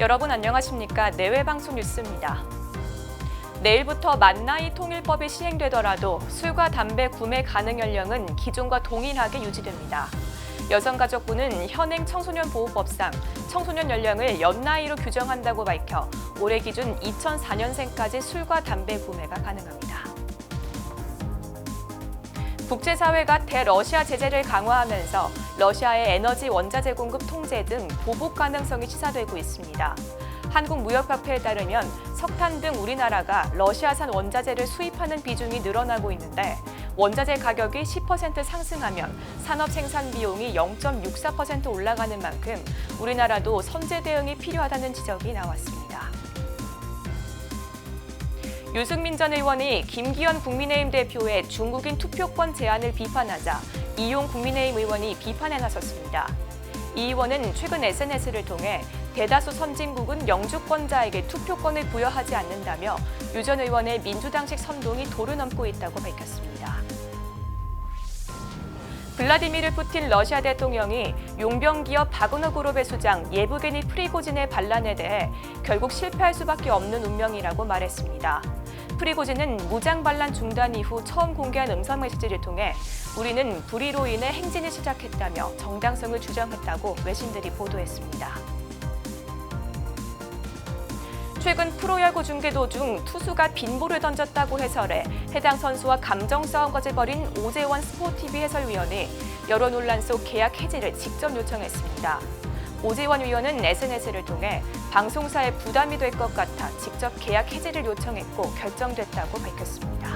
여러분 안녕하십니까? 내외방송 뉴스입니다. 내일부터 만나이 통일법이 시행되더라도 술과 담배 구매 가능 연령은 기존과 동일하게 유지됩니다. 여성가족부는 현행 청소년보호법상 청소년 연령을 연나이로 규정한다고 밝혀 올해 기준 2004년생까지 술과 담배 구매가 가능합니다. 국제사회가 대러시아 제재를 강화하면서 러시아의 에너지 원자재 공급 통제 등 보복 가능성이 시사되고 있습니다. 한국무역협회에 따르면 석탄 등 우리나라가 러시아산 원자재를 수입하는 비중이 늘어나고 있는데 원자재 가격이 10% 상승하면 산업 생산 비용이 0.64% 올라가는 만큼 우리나라도 선제 대응이 필요하다는 지적이 나왔습니다. 유승민 전 의원이 김기현 국민의힘 대표의 중국인 투표권 제한을 비판하자 이용 국민의힘 의원이 비판에 나섰습니다. 이 의원은 최근 SNS를 통해 대다수 선진국은 영주권자에게 투표권을 부여하지 않는다며 유 전 의원의 민주당식 선동이 도를 넘고 있다고 밝혔습니다. 블라디미르 푸틴 러시아 대통령이 용병기업 바그너 그룹의 수장 예브게니 프리고진의 반란에 대해 결국 실패할 수밖에 없는 운명이라고 말했습니다. 프리고진은 무장 반란 중단 이후 처음 공개한 음성 메시지를 통해 우리는 불의로 인해 행진을 시작했다며 정당성을 주장했다고 외신들이 보도했습니다. 최근 프로야구 중계 도중 투수가 빈볼을 던졌다고 해설해 해당 선수와 감정 싸움까지 벌인 오재원 스포티비 해설위원이 여러 논란 속 계약 해지를 직접 요청했습니다. 오재원 위원은 SNS를 통해 방송사에 부담이 될 것 같아 직접 계약 해지를 요청했고 결정됐다고 밝혔습니다.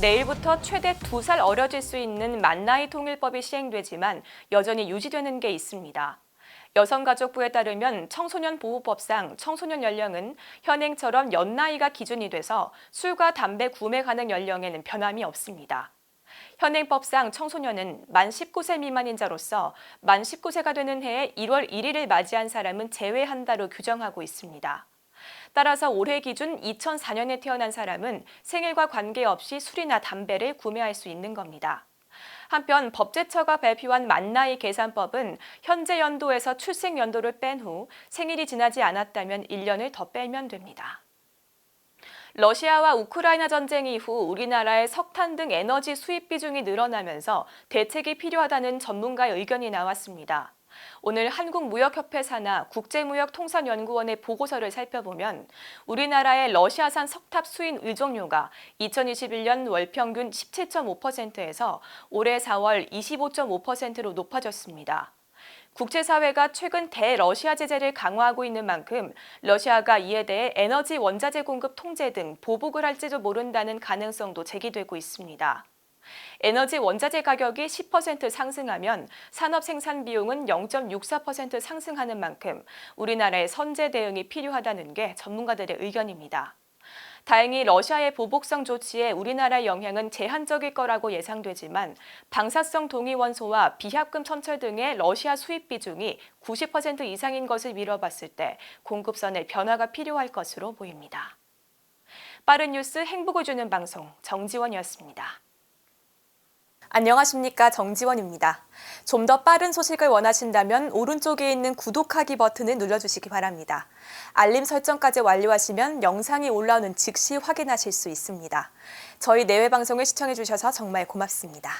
내일부터 최대 2살 어려질 수 있는 만나이 통일법이 시행되지만 여전히 유지되는 게 있습니다. 여성가족부에 따르면 청소년보호법상 청소년 연령은 현행처럼 연나이가 기준이 돼서 술과 담배 구매 가능 연령에는 변함이 없습니다. 현행법상 청소년은 만 19세 미만인 자로서 만 19세가 되는 해에 1월 1일을 맞이한 사람은 제외한다로 규정하고 있습니다. 따라서 올해 기준 2004년에 태어난 사람은 생일과 관계없이 술이나 담배를 구매할 수 있는 겁니다. 한편 법제처가 발표한 만나이 계산법은 현재 연도에서 출생 연도를 뺀 후 생일이 지나지 않았다면 1년을 더 빼면 됩니다. 러시아와 우크라이나 전쟁 이후 우리나라의 석탄 등 에너지 수입 비중이 늘어나면서 대책이 필요하다는 전문가의 의견이 나왔습니다. 오늘 한국무역협회 산하 국제무역통상연구원의 보고서를 살펴보면 우리나라의 러시아산 석탑 수입 의존료가 2021년 월 평균 17.5%에서 올해 4월 25.5%로 높아졌습니다. 국제사회가 최근 대러시아 제재를 강화하고 있는 만큼 러시아가 이에 대해 에너지 원자재 공급 통제 등 보복을 할지도 모른다는 가능성도 제기되고 있습니다. 에너지 원자재 가격이 10% 상승하면 산업 생산 비용은 0.64% 상승하는 만큼 우리나라의 선제 대응이 필요하다는 게 전문가들의 의견입니다. 다행히 러시아의 보복성 조치에 우리나라의 영향은 제한적일 거라고 예상되지만 방사성 동위원소와 비합금 천철 등의 러시아 수입 비중이 90% 이상인 것을 미뤄봤을 때 공급선의 변화가 필요할 것으로 보입니다. 빠른 뉴스 행복을 주는 방송 정지원이었습니다. 안녕하십니까, 정지원입니다. 좀 더 빠른 소식을 원하신다면 오른쪽에 있는 구독하기 버튼을 눌러주시기 바랍니다. 알림 설정까지 완료하시면 영상이 올라오는 즉시 확인하실 수 있습니다. 저희 내외방송을 시청해주셔서 정말 고맙습니다.